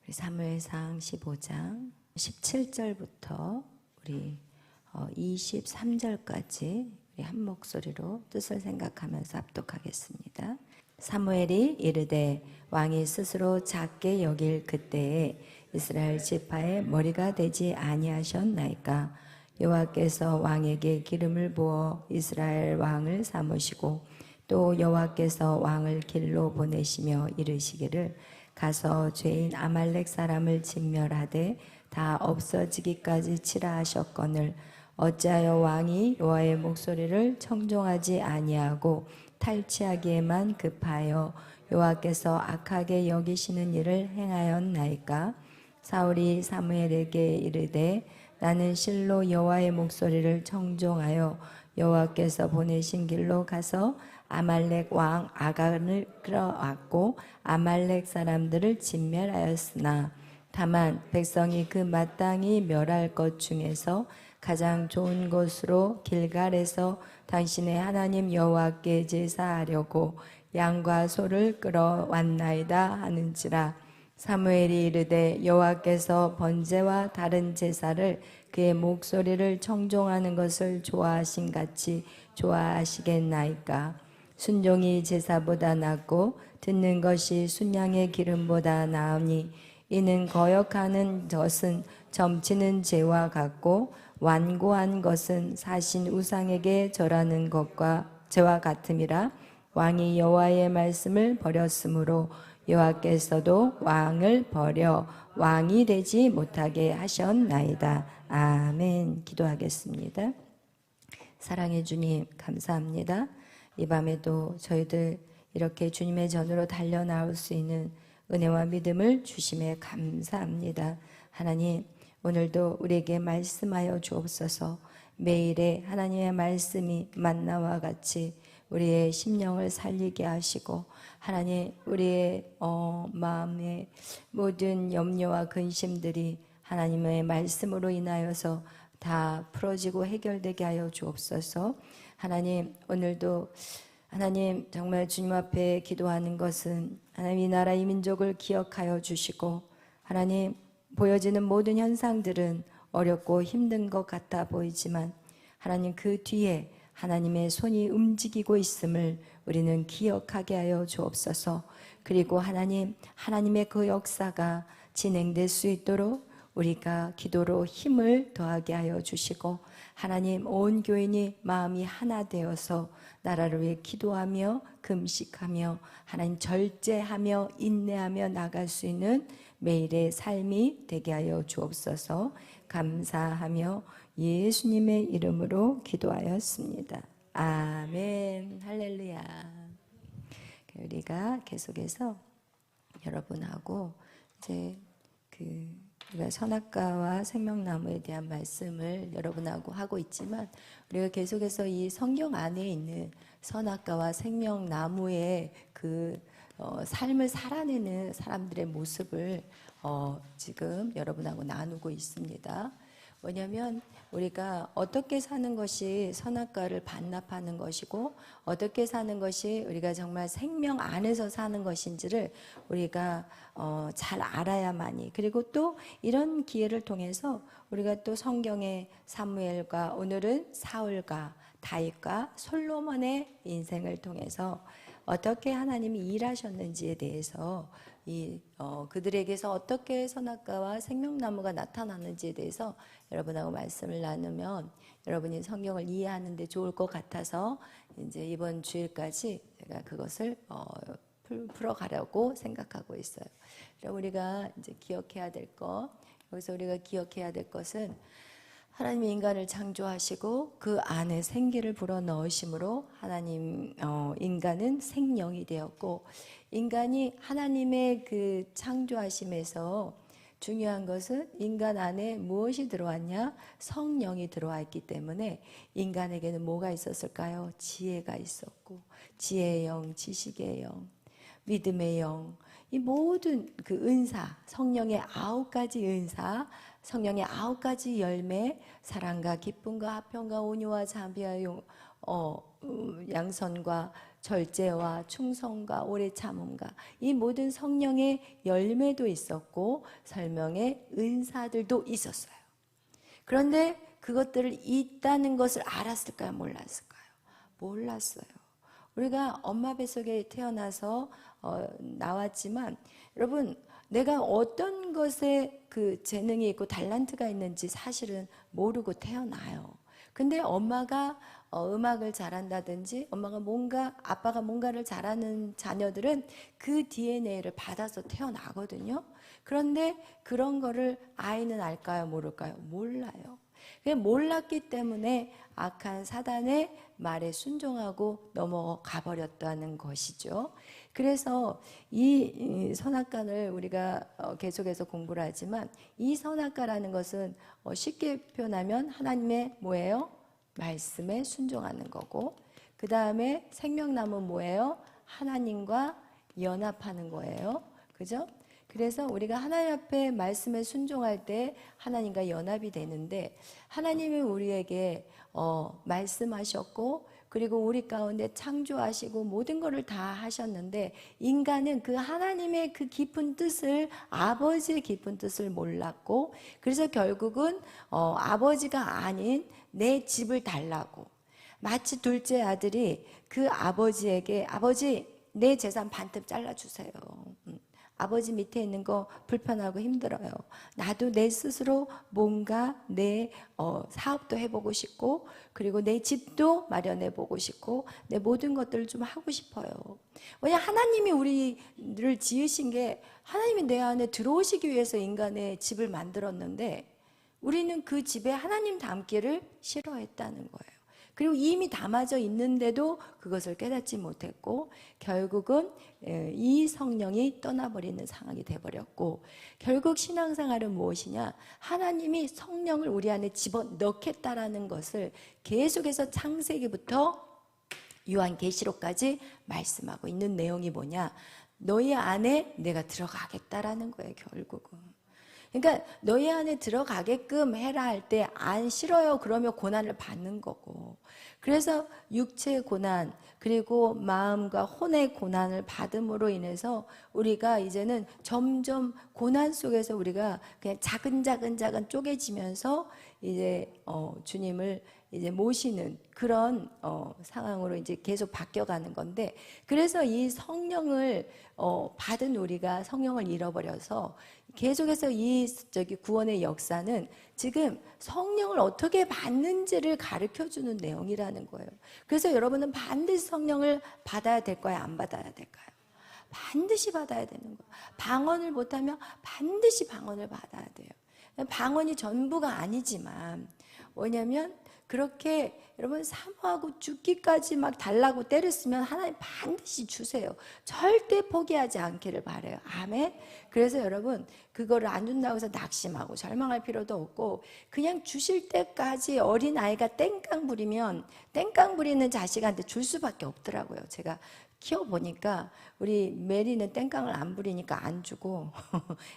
사무엘상 15장 17절부터 우리 23절까지 우리 한 목소리로 뜻을 생각하면서 합독하겠습니다. 사무엘이 이르되 왕이 스스로 작게 여길 그때에 이스라엘 지파의 머리가 되지 아니하셨나이까. 여호와께서 왕에게 기름을 부어 이스라엘 왕을 삼으시고 또 여호와께서 왕을 길로 보내시며 이르시기를 가서 죄인 아말렉 사람을 진멸하되 다 없어지기까지 치라 하셨거늘 어찌하여 왕이 여호와의 목소리를 청종하지 아니하고 탈취하기에만 급하여 여호와께서 악하게 여기시는 일을 행하였나이까. 사울이 사무엘에게 이르되 나는 실로 여호와의 목소리를 청종하여 여호와께서 보내신 길로 가서 아말렉 왕 아간을 끌어왔고 아말렉 사람들을 진멸하였으나 다만 백성이 그 마땅히 멸할 것 중에서 가장 좋은 곳으로 길갈에서 당신의 하나님 여호와께 제사하려고 양과 소를 끌어왔나이다 하는지라. 사무엘이 이르되 여호와께서 번제와 다른 제사를 그의 목소리를 청종하는 것을 좋아하신 같이 좋아하시겠나이까. 순종이 제사보다 낫고 듣는 것이 순양의 기름보다 나으니 이는 거역하는 젖은 점치는 죄와 같고 완고한 것은 사신 우상에게 절하는 것과 죄와 같음이라. 왕이 여호와의 말씀을 버렸으므로 여호와께서도 왕을 버려 왕이 되지 못하게 하셨나이다. 아멘. 기도하겠습니다. 사랑의 주님 감사합니다. 이 밤에도 저희들 이렇게 주님의 전으로 달려나올 수 있는 은혜와 믿음을 주심에 감사합니다. 하나님 오늘도 우리에게 말씀하여 주옵소서. 매일의 하나님의 말씀이 만나와 같이 우리의 심령을 살리게 하시고 하나님 우리의 마음의 모든 염려와 근심들이 하나님의 말씀으로 인하여서 다 풀어지고 해결되게 하여 주옵소서. 하나님 오늘도 하나님 정말 주님 앞에 기도하는 것은 하나님 이 나라 이 민족을 기억하여 주시고 하나님 보여지는 모든 현상들은 어렵고 힘든 것 같아 보이지만 하나님 그 뒤에 하나님의 손이 움직이고 있음을 우리는 기억하게 하여 주옵소서. 그리고 하나님의 그 역사가 진행될 수 있도록 우리가 기도로 힘을 더하게 하여 주시고 하나님 온 교인이 마음이 하나 되어서 나라를 위해 기도하며 금식하며 하나님 절제하며 인내하며 나갈 수 있는 매일의 삶이 되게 하여 주옵소서. 감사하며 예수님의 이름으로 기도하였습니다. 아멘. 할렐루야. 우리가 계속해서 여러분하고 이제 우리가 선악과와 생명나무에 대한 말씀을 여러분하고 하고 있지만 우리가 계속해서 이 성경 안에 있는 선악과와 생명나무의 삶을 살아내는 사람들의 모습을 지금 여러분하고 나누고 있습니다. 왜냐하면 우리가 어떻게 사는 것이 선악과를 반납하는 것이고 어떻게 사는 것이 우리가 정말 생명 안에서 사는 것인지를 우리가 잘 알아야만이, 그리고 또 이런 기회를 통해서 우리가 또 성경의 사무엘과 오늘은 사울과 다윗과 솔로몬의 인생을 통해서 어떻게 하나님이 일하셨는지에 대해서 그들에게서 어떻게 선악과와 생명나무가 나타났는지에 대해서 여러분하고 말씀을 나누면 여러분이 성경을 이해하는 데 좋을 것 같아서 이제 이번 주일까지 제가 그것을 풀어가려고 생각하고 있어요. 우리가 이제 기억해야 될 것, 여기서 우리가 기억해야 될 것은 하나님이 인간을 창조하시고 그 안에 생기를 불어넣으심으로 하나님 인간은 생명이 되었고, 인간이 하나님의 그 창조하심에서 중요한 것은 인간 안에 무엇이 들어왔냐? 성령이 들어와 있기 때문에 인간에게는 뭐가 있었을까요? 지혜가 있었고, 지혜의 영, 지식의 영, 믿음의 영, 이 모든 그 은사, 성령의 9가지 은사, 성령의 9가지 열매, 사랑과 기쁨과 화평과 온유와 자비와 양선과 절제와 충성과 오래 참음과 이 모든 성령의 열매도 있었고 설명의 은사들도 있었어요. 그런데 그것들을 있다는 것을 알았을까요? 몰랐을까요? 몰랐어요. 우리가 엄마 뱃속에 태어나서 나왔지만 여러분, 내가 어떤 것에 그 재능이 있고 달란트가 있는지 사실은 모르고 태어나요. 근데 엄마가 음악을 잘한다든지 아빠가 뭔가를 잘하는 자녀들은 그 DNA를 받아서 태어나거든요. 그런데 그런 거를 아이는 알까요? 모를까요? 몰라요. 몰랐기 때문에 악한 사단의 말에 순종하고 넘어가 버렸다는 것이죠. 그래서 이 선악간을 우리가 계속해서 공부를 하지만 이 선악과라는 것은 쉽게 표현하면 하나님의 뭐예요? 말씀에 순종하는 거고, 그 다음에 생명나무 뭐예요? 하나님과 연합하는 거예요. 그죠? 그래서 우리가 하나님 앞에 말씀에 순종할 때 하나님과 연합이 되는데, 하나님이 우리에게 말씀하셨고 그리고 우리 가운데 창조하시고 모든 것을 다 하셨는데, 인간은 그 하나님의 그 깊은 뜻을, 아버지의 깊은 뜻을 몰랐고, 그래서 결국은 아버지가 아닌 내 집을 달라고, 마치 둘째 아들이 그 아버지에게 아버지 내 재산 반쯤 잘라주세요. 아버지 밑에 있는 거 불편하고 힘들어요. 나도 내 스스로 뭔가 내 사업도 해보고 싶고, 그리고 내 집도 마련해보고 싶고, 내 모든 것들을 좀 하고 싶어요. 왜냐, 하나님이 우리를 지으신 게 하나님이 내 안에 들어오시기 위해서 인간의 집을 만들었는데, 우리는 그 집에 하나님 담기를 싫어했다는 거예요. 그리고 이미 담아져 있는데도 그것을 깨닫지 못했고, 결국은 이 성령이 떠나버리는 상황이 돼버렸고, 결국 신앙생활은 무엇이냐? 하나님이 성령을 우리 안에 집어넣겠다라는 것을 계속해서 창세기부터 요한계시록까지 말씀하고 있는 내용이 뭐냐? 너희 안에 내가 들어가겠다라는 거예요, 결국은. 그러니까 너희 안에 들어가게끔 해라 할 때 안 싫어요 그러면 고난을 받는 거고, 그래서 육체의 고난 그리고 마음과 혼의 고난을 받음으로 인해서 우리가 이제는 점점 고난 속에서 우리가 그냥 작은 쪼개지면서 이제 주님을 이제 모시는 그런 상황으로 이제 계속 바뀌어가는 건데, 그래서 이 성령을 받은 우리가 성령을 잃어버려서 계속해서 이 구원의 역사는 지금 성령을 어떻게 받는지를 가르쳐주는 내용이라는 거예요. 그래서 여러분은 반드시 성령을 받아야 될까요? 안 받아야 될까요? 반드시 받아야 되는 거예요. 방언을 못하면 반드시 방언을 받아야 돼요. 방언이 전부가 아니지만, 뭐냐면 그렇게 여러분 사모하고 죽기까지 막 달라고 때렸으면 하나님 반드시 주세요. 절대 포기하지 않기를 바라요. 아멘. 그래서 여러분 그거를 안 준다고 해서 낙심하고 절망할 필요도 없고, 그냥 주실 때까지 어린아이가 땡깡 부리면 땡깡 부리는 자식한테 줄 수밖에 없더라고요. 제가 키워보니까 우리 메리는 땡깡을 안 부리니까 안 주고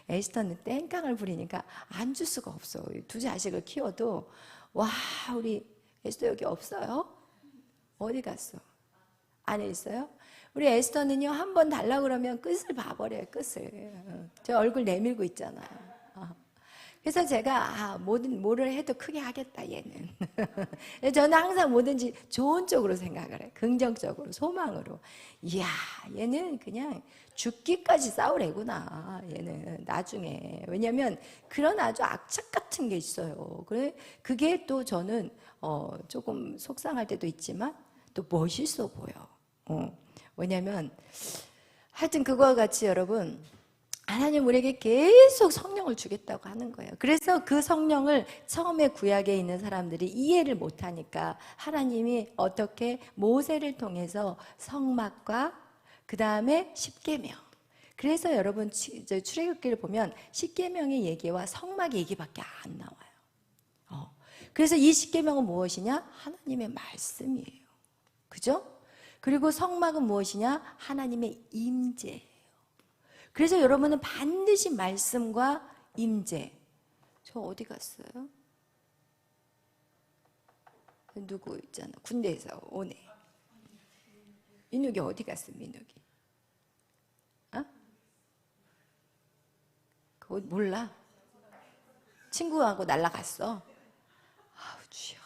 에스터는 땡깡을 부리니까 안 줄 수가 없어. 두 자식을 키워도. 와, 우리 에스터 여기 없어요? 어디 갔어? 안에 있어요? 우리 에스터는요, 한 번 달라고 그러면 끝을 봐버려요, 끝을. 저 얼굴 내밀고 있잖아요. 그래서 제가 뭐를 해도 크게 하겠다 얘는. 저는 항상 뭐든지 좋은 쪽으로 생각을 해요. 긍정적으로, 소망으로. 이야, 얘는 그냥 죽기까지 싸울 애구나. 얘는 나중에. 왜냐면 그런 아주 악착 같은 게 있어요. 그래, 그게 또 저는 조금 속상할 때도 있지만 또 멋있어 보여. 왜냐면 하여튼 그거와 같이 여러분, 하나님 우리에게 계속 성령을 주겠다고 하는 거예요. 그래서 그 성령을 처음에 구약에 있는 사람들이 이해를 못하니까 하나님이 어떻게 모세를 통해서 성막과 그 다음에 십계명, 그래서 여러분 출애굽기를 보면 십계명의 얘기와 성막의 얘기밖에 안 나와요. 그래서 이 십계명은 무엇이냐? 하나님의 말씀이에요. 그죠? 그리고 성막은 무엇이냐? 하나님의 임재. 그래서 여러분은 반드시 말씀과 임재. 저 어디 갔어요? 누구 있잖아, 군대에서 오네. 민욱이 어디 갔어, 민욱이? 어? 그거 몰라. 친구하고 날라갔어. 아우, 주여.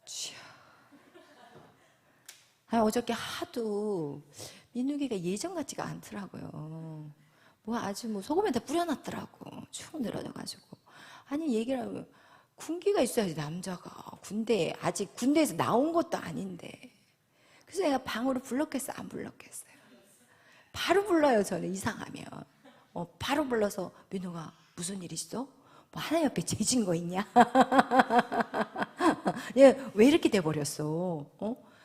주여. 어저께 하도 민욱이가 예전 같지가 않더라고요. 뭐 아주 뭐 소금에다 뿌려놨더라고. 축 늘어져가지고. 아니, 얘기를 하면 군기가 있어야지, 남자가. 아직 군대에서 나온 것도 아닌데. 그래서 내가 방으로 불렀겠어, 안 불렀겠어요? 바로 불러요, 저는 이상하면. 바로 불러서, 민우가 무슨 일 있어? 뭐 하나님 앞에 죄진 거 있냐? 얘 왜 이렇게 돼버렸어?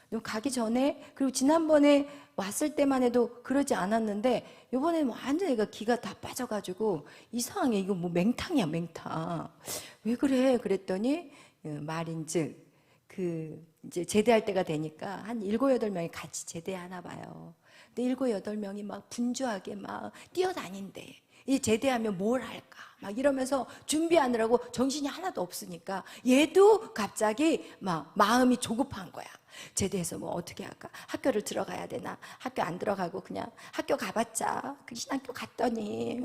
너 가기 전에, 그리고 지난번에 왔을 때만 해도 그러지 않았는데 이번에는 완전 얘가 기가 다 빠져가지고 이상하게 이거 뭐 맹탕이야, 맹탕. 왜 그래? 그랬더니 말인즉 이제 제대할 때가 되니까 한 7, 8명이 같이 제대하나 봐요. 근데 7, 8명이 막 분주하게 막 뛰어다닌대. 이 제대하면 뭘 할까? 막 이러면서 준비하느라고 정신이 하나도 없으니까 얘도 갑자기 막 마음이 조급한 거야. 제대해서 뭐 어떻게 할까? 학교를 들어가야 되나? 학교 안 들어가고 그냥 학교 가봤자 그 신학교 갔더니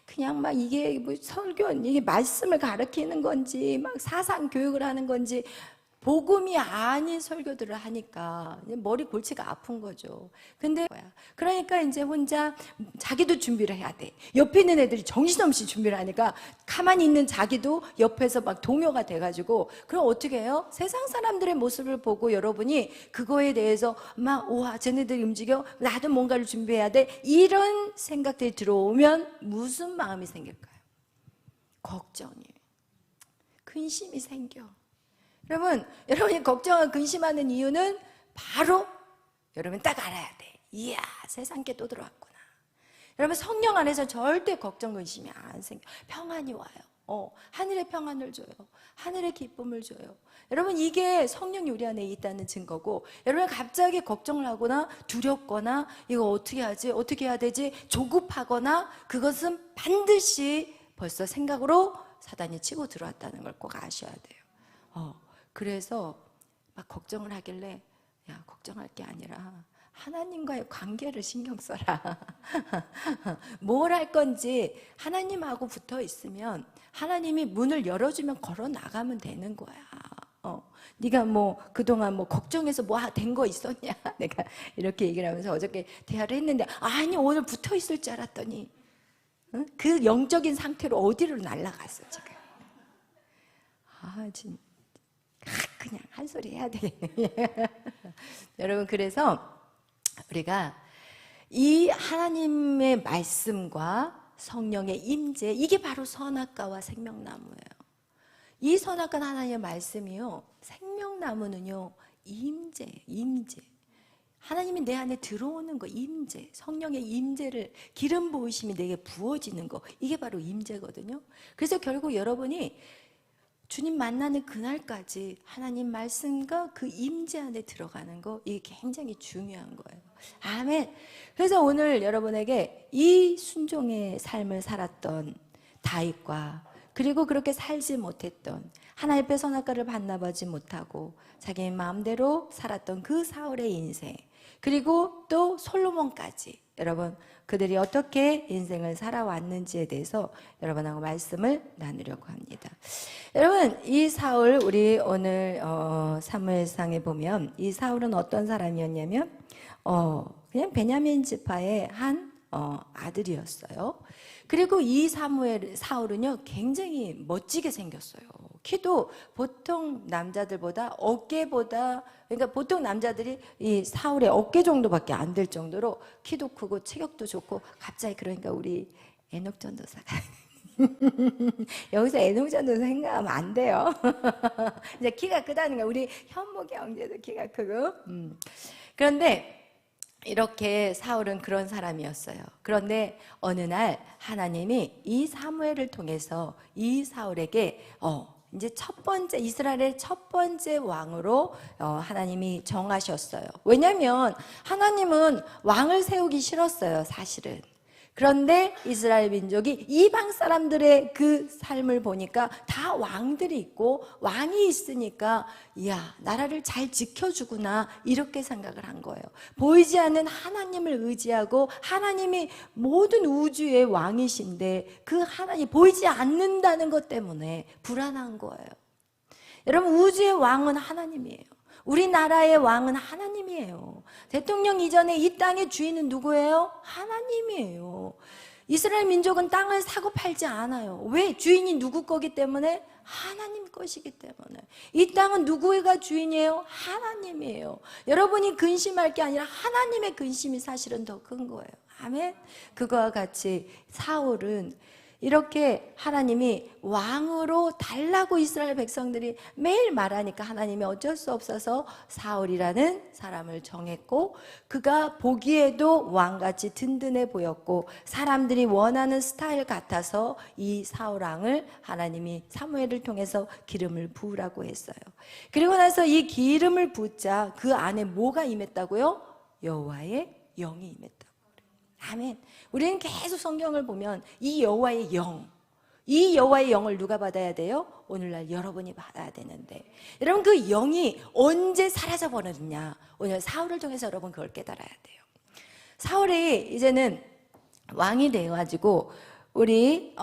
그냥 막 이게 뭐 설교, 이게 말씀을 가르치는 건지 막 사상 교육을 하는 건지 복음이 아닌 설교들을 하니까 머리 골치가 아픈 거죠. 근데 그러니까 이제 혼자 자기도 준비를 해야 돼. 옆에 있는 애들이 정신없이 준비를 하니까 가만히 있는 자기도 옆에서 막 동요가 돼가지고, 그럼 어떻게 해요? 세상 사람들의 모습을 보고 여러분이 그거에 대해서 막 우와, 쟤네들이 움직여, 나도 뭔가를 준비해야 돼, 이런 생각들이 들어오면 무슨 마음이 생길까요? 걱정이, 근심이 생겨. 여러분이 걱정하고 근심하는 이유는 바로 여러분 딱 알아야 돼. 이야, 세상께 또 들어왔구나. 여러분, 성령 안에서 절대 걱정, 근심이 안 생겨. 평안이 와요. 하늘의 평안을 줘요. 하늘의 기쁨을 줘요. 여러분, 이게 성령이 우리 안에 있다는 증거고, 여러분 갑자기 걱정을 하거나 두렵거나 이거 어떻게 하지? 어떻게 해야 되지? 조급하거나, 그것은 반드시 벌써 생각으로 사단이 치고 들어왔다는 걸 꼭 아셔야 돼요. 그래서 막 걱정을 하길래, 야, 걱정할 게 아니라 하나님과의 관계를 신경 써라. 뭘 할 건지 하나님하고 붙어 있으면 하나님이 문을 열어주면 걸어 나가면 되는 거야. 네가 뭐 그동안 뭐 걱정해서 뭐 된 거 있었냐? 내가 이렇게 얘기를 하면서 어저께 대화를 했는데, 아니, 오늘 붙어 있을 줄 알았더니 그 영적인 상태로 어디로 날아갔어 지금. 진짜 그냥 한 소리 해야 되겠네. 여러분, 그래서 우리가 이 하나님의 말씀과 성령의 임재, 이게 바로 선악과와 생명나무예요. 이 선악과는 하나님의 말씀이요, 생명나무는요 임재. 하나님이 내 안에 들어오는 거, 임재, 성령의 임재를, 기름 부으심이 내게 부어지는 거, 이게 바로 임재거든요. 그래서 결국 여러분이 주님 만나는 그날까지 하나님 말씀과 그 임재 안에 들어가는 거, 이게 굉장히 중요한 거예요. 아멘. 그래서 오늘 여러분에게 이 순종의 삶을 살았던 다윗과, 그리고 그렇게 살지 못했던, 하나님 앞에 선악과를 반납하지 못하고 자기 마음대로 살았던 그 사울의 인생, 그리고 또 솔로몬까지, 여러분 그들이 어떻게 인생을 살아왔는지에 대해서 여러분하고 말씀을 나누려고 합니다. 여러분, 이 사울, 우리 오늘 사무엘상에 보면 이 사울은 어떤 사람이었냐면 그냥 베냐민 지파의 한 아들이었어요. 그리고 이 사울은요 굉장히 멋지게 생겼어요. 키도 보통 남자들보다 어깨보다, 그러니까 보통 남자들이 이 사울의 어깨 정도밖에 안 될 정도로 키도 크고 체격도 좋고, 갑자기 그러니까 우리 에녹 전도사가 여기서 에녹 전도사 생각하면 안 돼요. 이제 키가 크다는 거야. 우리 현목이 형제도 키가 크고. 그런데 이렇게 사울은 그런 사람이었어요. 그런데 어느 날 하나님이 이 사무엘을 통해서 이 사울에게 이제 첫 번째, 이스라엘의 첫 번째 왕으로 하나님이 정하셨어요. 왜냐하면 하나님은 왕을 세우기 싫었어요, 사실은. 그런데 이스라엘 민족이 이방 사람들의 그 삶을 보니까 다 왕들이 있고 왕이 있으니까 이야, 나라를 잘 지켜주구나, 이렇게 생각을 한 거예요. 보이지 않는 하나님을 의지하고 하나님이 모든 우주의 왕이신데 그 하나님 보이지 않는다는 것 때문에 불안한 거예요. 여러분, 우주의 왕은 하나님이에요. 우리나라의 왕은 하나님이에요. 대통령 이전에 이 땅의 주인은 누구예요? 하나님이에요. 이스라엘 민족은 땅을 사고 팔지 않아요. 왜? 주인이 누구 거기 때문에? 하나님 것이기 때문에. 이 땅은 누구가 주인이에요? 하나님이에요. 여러분이 근심할 게 아니라 하나님의 근심이 사실은 더 큰 거예요. 아멘. 그거와 같이 사울은 이렇게 하나님이 왕으로 달라고 이스라엘 백성들이 매일 말하니까 하나님이 어쩔 수 없어서 사울이라는 사람을 정했고, 그가 보기에도 왕같이 든든해 보였고 사람들이 원하는 스타일 같아서 이 사울 왕을 하나님이 사무엘을 통해서 기름을 부으라고 했어요. 그리고 나서 이 기름을 붓자 그 안에 뭐가 임했다고요? 여호와의 영이 임했다. 아멘. 우리는 계속 성경을 보면 이 여호와의 영, 이 여호와의 영을 누가 받아야 돼요? 오늘날 여러분이 받아야 되는데, 여러분 그 영이 언제 사라져 버렸냐? 오늘 사울을 통해서 여러분 그걸 깨달아야 돼요. 사울이 이제는 왕이 되어가지고 우리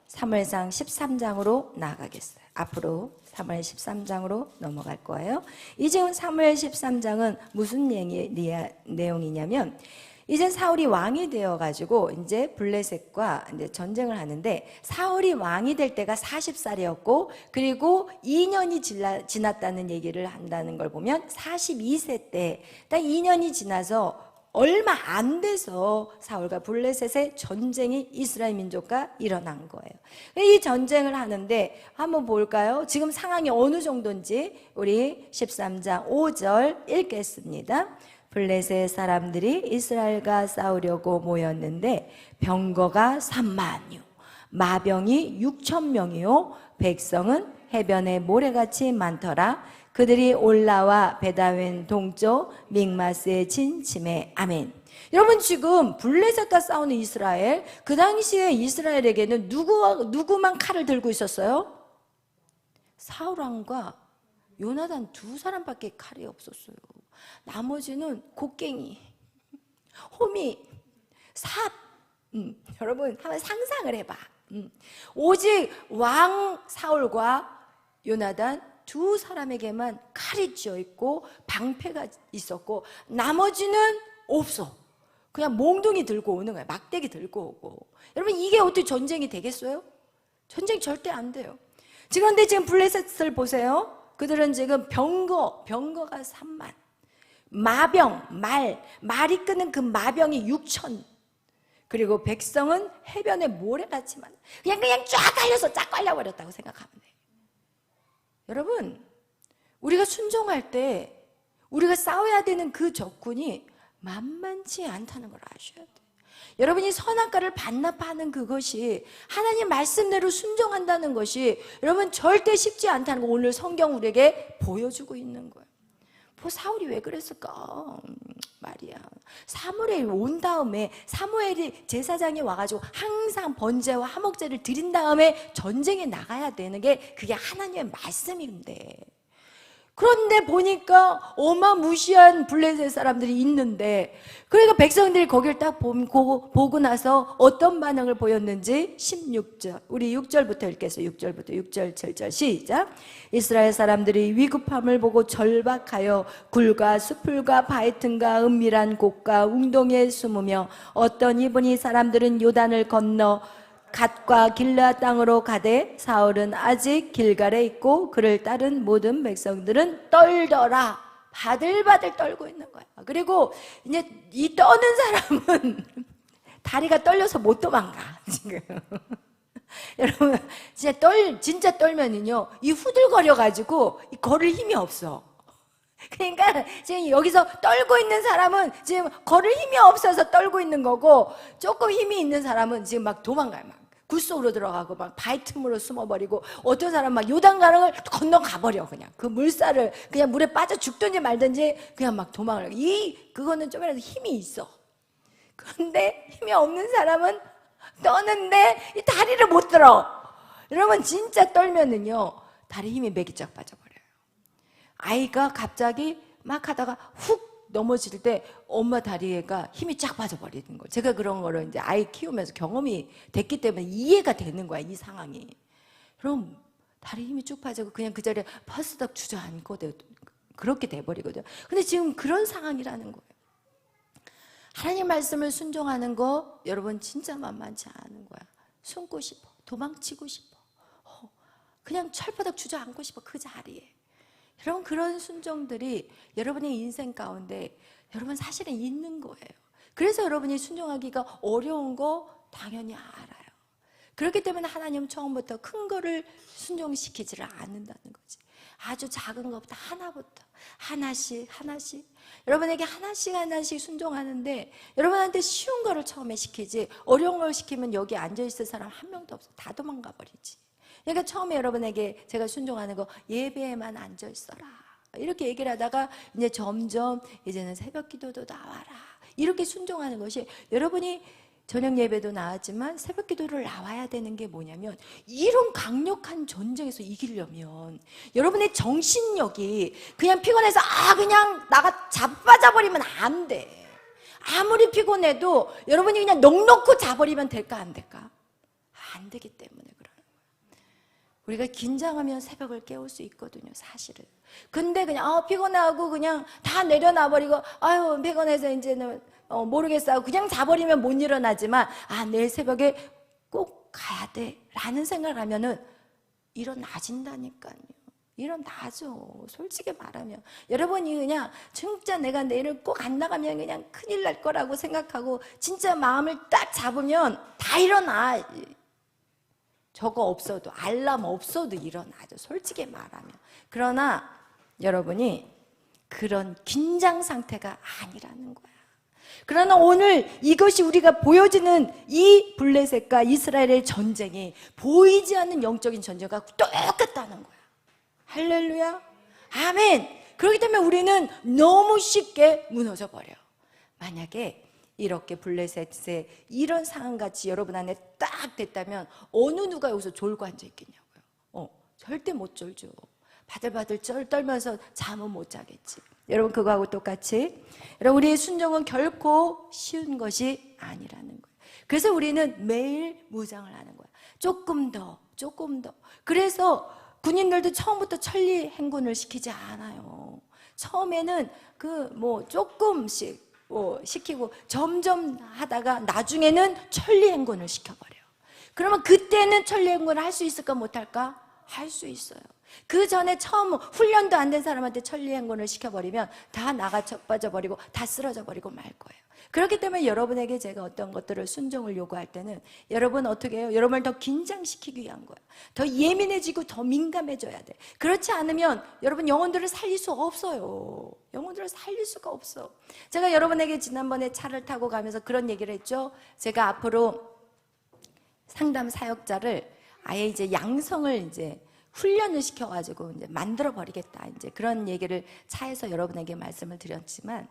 사무엘상 13장으로 나아가겠어요. 앞으로 사무엘 13장으로 넘어갈 거예요. 이제 사무엘 13장은 무슨 내용이냐면, 이제 사울이 왕이 되어가지고 이제 블레셋과 이제 전쟁을 하는데, 사울이 왕이 될 때가 40살이었고 그리고 2년이 지났다는 얘기를 한다는 걸 보면 42세 때 딱 2년이 지나서 얼마 안 돼서 사울과 블레셋의 전쟁이 이스라엘 민족과 일어난 거예요. 이 전쟁을 하는데 한번 볼까요? 지금 상황이 어느 정도인지 우리 13장 5절 읽겠습니다. 블레셋 사람들이 이스라엘과 싸우려고 모였는데 병거가 3만여, 마병이 6,000명이요 백성은 해변에 모래같이 많더라. 그들이 올라와 베다웬 동쪽 믹마스에 진침해. 아멘. 여러분, 지금 블레셋과 싸우는 이스라엘, 그 당시에 이스라엘에게는 누구만 칼을 들고 있었어요? 사울 왕과 요나단 두 사람밖에 칼이 없었어요. 나머지는 곡괭이, 호미, 삽. 여러분 한번 상상을 해봐. 오직 왕 사울과 요나단 두 사람에게만 칼이 쥐어 있고 방패가 있었고 나머지는 없어. 그냥 몽둥이 들고 오는 거야. 막대기 들고 오고. 여러분, 이게 어떻게 전쟁이 되겠어요? 전쟁 절대 안 돼요. 그런데 지금 블레셋을 보세요. 그들은 지금 병거가 3만, 마병, 말이 끄는 그 마병이 6천, 그리고 백성은 해변에 모래같이 많아. 그냥 쫙 깔려서 쫙 깔려버렸다고 생각하면 돼요. 여러분, 우리가 순종할 때 우리가 싸워야 되는 그 적군이 만만치 않다는 걸 아셔야 돼요. 여러분이 선악과를 반납하는 그것이, 하나님 말씀대로 순종한다는 것이 여러분 절대 쉽지 않다는 거 오늘 성경 우리에게 보여주고 있는 거예요. 사울이 왜 그랬을까 말이야. 사무엘이 온 다음에, 사무엘이 제사장이 와가지고 항상 번제와 화목제를 드린 다음에 전쟁에 나가야 되는 게 그게 하나님의 말씀인데, 그런데 보니까 어마무시한 블레셋 사람들이 있는데, 그러니까 백성들이 거기를 딱 보고 나서 어떤 반응을 보였는지 16절, 우리 6절부터 읽겠어요. 6절부터 6절 7절 시작. 이스라엘 사람들이 위급함을 보고 절박하여 굴과 수풀과 바이튼과 은밀한 곳과 웅덩이에 숨으며, 어떤 이분이 사람들은 요단을 건너 갓과 길르앗 땅으로 가되 사울은 아직 길갈에 있고 그를 따른 모든 백성들은 떨더라. 바들바들 떨고 있는 거야. 그리고 이제 이 떠는 사람은 다리가 떨려서 못 도망가 지금. 여러분 진짜 떨면은요, 이 후들거려 가지고 걸을 힘이 없어. 그러니까 지금 여기서 떨고 있는 사람은 지금 걸을 힘이 없어서 떨고 있는 거고, 조금 힘이 있는 사람은 지금 막 도망가요. 막 굴 속으로 들어가고 막 바위 틈으로 숨어버리고, 어떤 사람은 막 요단강을 건너가버려. 그냥 그 물살을 그냥 물에 빠져 죽든지 말든지 그냥 막 도망을. 그거는 좀이라도 힘이 있어. 그런데 힘이 없는 사람은 떠는데 이 다리를 못 들어. 여러분 진짜 떨면은요 다리 힘이 매기짝 빠져버려요. 아이가 갑자기 막 하다가 훅 넘어질 때 엄마 다리가 힘이 쫙 빠져버리는 거예요. 제가 그런 거를 이제 아이 키우면서 경험이 됐기 때문에 이해가 되는 거야, 이 상황이. 그럼 다리 힘이 쭉 빠지고 그냥 그 자리에 퍼스덕 주저앉고 그렇게 돼버리거든요. 근데 지금 그런 상황이라는 거예요. 하나님 말씀을 순종하는 거 여러분 진짜 만만치 않은 거야. 숨고 싶어, 도망치고 싶어, 그냥 철퍼덕 주저앉고 싶어, 그 자리에. 여러분 그런 순종들이 여러분의 인생 가운데 여러분 사실은 있는 거예요. 그래서 여러분이 순종하기가 어려운 거 당연히 알아요. 그렇기 때문에 하나님은 처음부터 큰 거를 순종시키지를 않는다는 거지. 아주 작은 것부터 하나부터 하나씩 여러분에게 하나씩 순종하는데 여러분한테 쉬운 거를 처음에 시키지 어려운 걸 시키면 여기 앉아있을 사람 한 명도 없어. 다 도망가 버리지. 그러니까 처음에 여러분에게 제가 순종하는 거 예배에만 앉아있어라 이렇게 얘기를 하다가 이제 점점 이제는 새벽 기도도 나와라 이렇게 순종하는 것이 여러분이 저녁 예배도 나왔지만 새벽 기도를 나와야 되는 게 뭐냐면 이런 강력한 전쟁에서 이기려면 여러분의 정신력이 그냥 피곤해서 그냥 나가 자빠져버리면 안 돼. 아무리 피곤해도 여러분이 그냥 넋놓고 자버리면 될까 안 될까? 안 되기 때문에 그래요. 우리가 긴장하면 새벽을 깨울 수 있거든요, 사실은. 근데 그냥 피곤하고 그냥 다 내려놔버리고 아유 피곤해서 이제는 모르겠어 그냥 자버리면 못 일어나지만 내일 새벽에 꼭 가야 돼 라는 생각을 하면은 일어나진다니까요. 일어나죠. 솔직히 말하면 여러분이 그냥 진짜 내가 내일은 꼭 안 나가면 그냥 큰일 날 거라고 생각하고 진짜 마음을 딱 잡으면 다 일어나. 저거 없어도 알람 없어도 일어나죠. 솔직히 말하면. 그러나 여러분이 그런 긴장 상태가 아니라는 거야. 그러나 오늘 이것이 우리가 보여지는 이 블레셋과 이스라엘의 전쟁이 보이지 않는 영적인 전쟁과 똑같다는 거야. 할렐루야. 아멘. 그렇기 때문에 우리는 너무 쉽게 무너져 버려. 만약에 이렇게 블레셋의 이런 상황같이 여러분 안에 딱 됐다면 어느 누가 여기서 졸고 앉아 있겠냐고요. 절대 못 졸죠. 바들바들 떨면서 잠은 못 자겠지. 여러분 그거하고 똑같이 여러분 우리의 순종은 결코 쉬운 것이 아니라는 거예요. 그래서 우리는 매일 무장을 하는 거야. 조금 더. 그래서 군인들도 처음부터 천리 행군을 시키지 않아요. 처음에는 조금씩 시키고 점점 하다가 나중에는 천리 행군을 시켜버려요. 그러면 그때는 천리 행군을 할 수 있을까 못할까? 할 수 있어요. 그 전에 처음 훈련도 안 된 사람한테 천리 행군을 시켜버리면 다 나가 빠져버리고 다 쓰러져 버리고 말 거예요. 그렇기 때문에 여러분에게 제가 어떤 것들을 순종을 요구할 때는 여러분 어떻게 해요? 여러분을 더 긴장시키기 위한 거예요. 더 예민해지고 더 민감해져야 돼. 그렇지 않으면 여러분 영혼들을 살릴 수 없어요. 영혼들을 살릴 수가 없어. 제가 여러분에게 지난번에 차를 타고 가면서 그런 얘기를 했죠. 제가 앞으로 상담 사역자를 아예 이제 양성을 이제 훈련을 시켜가지고 이제 만들어 버리겠다. 이제 그런 얘기를 차에서 여러분에게 말씀을 드렸지만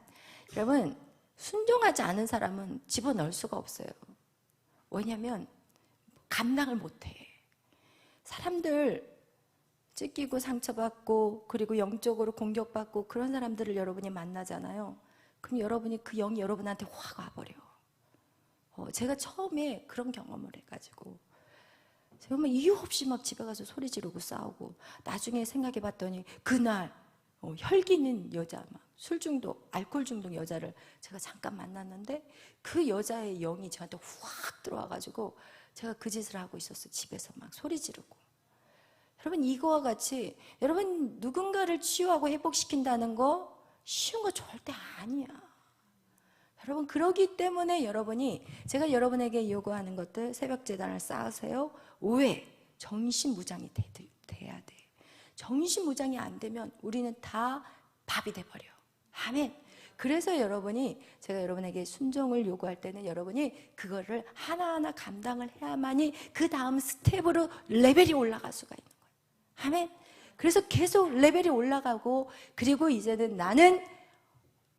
여러분 순종하지 않은 사람은 집어넣을 수가 없어요. 왜냐하면 감당을 못해. 사람들 찢기고 상처받고 그리고 영적으로 공격받고 그런 사람들을 여러분이 만나잖아요. 그럼 여러분이 그 영이 여러분한테 확 와버려. 제가 처음에 그런 경험을 해가지고 정말 이유 없이 막 집에 가서 소리 지르고 싸우고 나중에 생각해 봤더니 그날 혈기는 여자 막 술 중독, 알코올 중독 여자를 제가 잠깐 만났는데 그 여자의 영이 저한테 확 들어와가지고 제가 그 짓을 하고 있었어요. 집에서 막 소리 지르고. 여러분 이거와 같이 여러분 누군가를 치유하고 회복시킨다는 거 쉬운 거 절대 아니야. 여러분 그러기 때문에 여러분이 제가 여러분에게 요구하는 것들 새벽 제단을 쌓으세요. 왜? 정신무장이 돼야 돼. 정신무장이 안 되면 우리는 다 밥이 돼버려. 아멘. 그래서 여러분이 제가 여러분에게 순종을 요구할 때는 여러분이 그거를 하나하나 감당을 해야만이 그 다음 스텝으로 레벨이 올라갈 수가 있는 거예요. 아멘. 그래서 계속 레벨이 올라가고 그리고 이제는 나는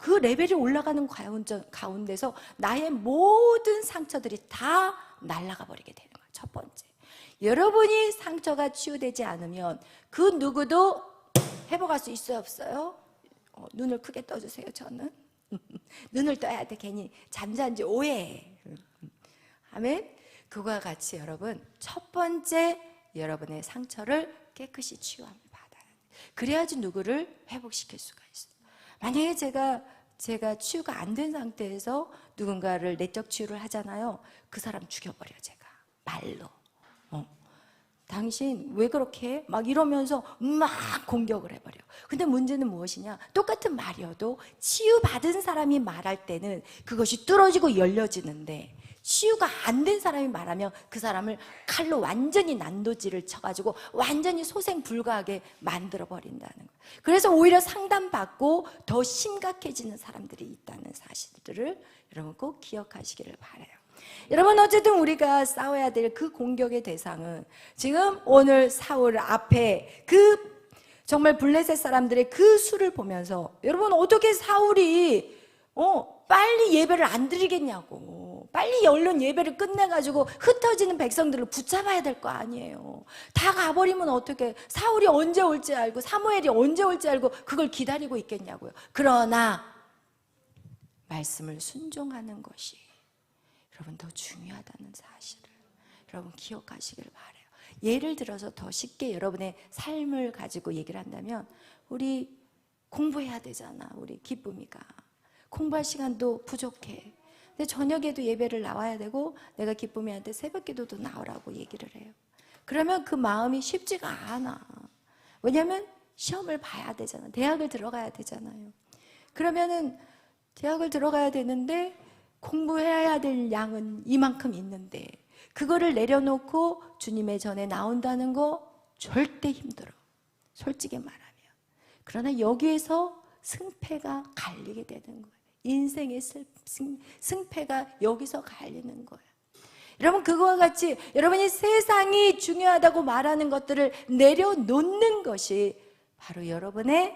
그 레벨이 올라가는 가운데서 나의 모든 상처들이 다 날아가 버리게 되는 거예요. 첫 번째, 여러분이 상처가 치유되지 않으면 그 누구도 회복할 수 있어요, 없어요? 눈을 크게 떠주세요. 저는 눈을 떠야 돼. 괜히 잠자는지 오해해. 아멘. 그와 같이 여러분, 첫 번째 여러분의 상처를 깨끗이 치유함을 받아야 돼. 그래야지 누구를 회복시킬 수가 있어요. 만약에 제가 치유가 안 된 상태에서 누군가를 내적 치유를 하잖아요. 그 사람 죽여버려. 제가 말로 당신 왜 그렇게 해? 막 이러면서 막 공격을 해버려. 근데 문제는 무엇이냐? 똑같은 말이어도 치유받은 사람이 말할 때는 그것이 뚫어지고 열려지는데, 치유가 안 된 사람이 말하면 그 사람을 칼로 완전히 난도질을 쳐가지고 완전히 소생불가하게 만들어버린다는 거예요. 그래서 오히려 상담받고 더 심각해지는 사람들이 있다는 사실들을 여러분 꼭 기억하시기를 바라요. 여러분, 어쨌든 우리가 싸워야 될 그 공격의 대상은 지금 오늘 사울 앞에 그 정말 블레셋 사람들의 그 수를 보면서, 여러분 어떻게 사울이 빨리 예배를 안 드리겠냐고, 빨리 얼른 예배를 끝내가지고 흩어지는 백성들을 붙잡아야 될 거 아니에요. 다 가버리면 어떻게, 사울이 언제 올지 알고 사무엘이 언제 올지 알고 그걸 기다리고 있겠냐고요. 그러나 말씀을 순종하는 것이 여러분 더 중요하다는 사실을 여러분 기억하시길 바라요. 예를 들어서 더 쉽게 여러분의 삶을 가지고 얘기를 한다면, 우리 공부해야 되잖아. 우리 기쁨이가 공부할 시간도 부족해. 근데 저녁에도 예배를 나와야 되고, 내가 기쁨이한테 새벽 기도도 나오라고 얘기를 해요. 그러면 그 마음이 쉽지가 않아. 왜냐면 시험을 봐야 되잖아. 대학을 들어가야 되잖아요. 그러면은 대학을 들어가야 되는데 공부해야 될 양은 이만큼 있는데 그거를 내려놓고 주님의 전에 나온다는 거 절대 힘들어, 솔직히 말하면. 그러나 여기에서 승패가 갈리게 되는 거예요. 인생의 승패가 여기서 갈리는 거예요. 여러분, 그거와 같이 여러분이 세상이 중요하다고 말하는 것들을 내려놓는 것이 바로 여러분의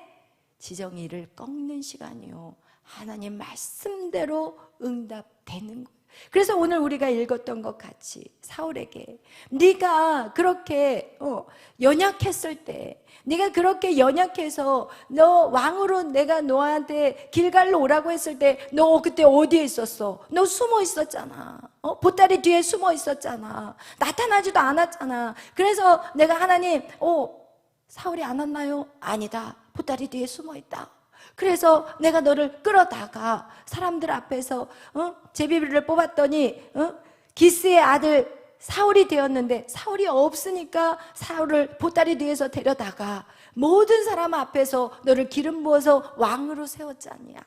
지정의를 꺾는 시간이요, 하나님 말씀대로 응답되는 거예요. 그래서 오늘 우리가 읽었던 것 같이 사울에게, 네가 그렇게 연약했을 때, 네가 그렇게 연약해서 너 왕으로 내가 너한테 길갈로 오라고 했을 때 너 그때 어디에 있었어? 너 숨어 있었잖아. 보따리 뒤에 숨어 있었잖아. 나타나지도 않았잖아. 그래서 내가 하나님, 사울이 안 왔나요? 아니다, 보따리 뒤에 숨어 있다. 그래서 내가 너를 끌어다가 사람들 앞에서 제비를 뽑았더니 기스의 아들 사울이 되었는데, 사울이 없으니까 사울을 보따리 뒤에서 데려다가 모든 사람 앞에서 너를 기름 부어서 왕으로 세웠잖냐.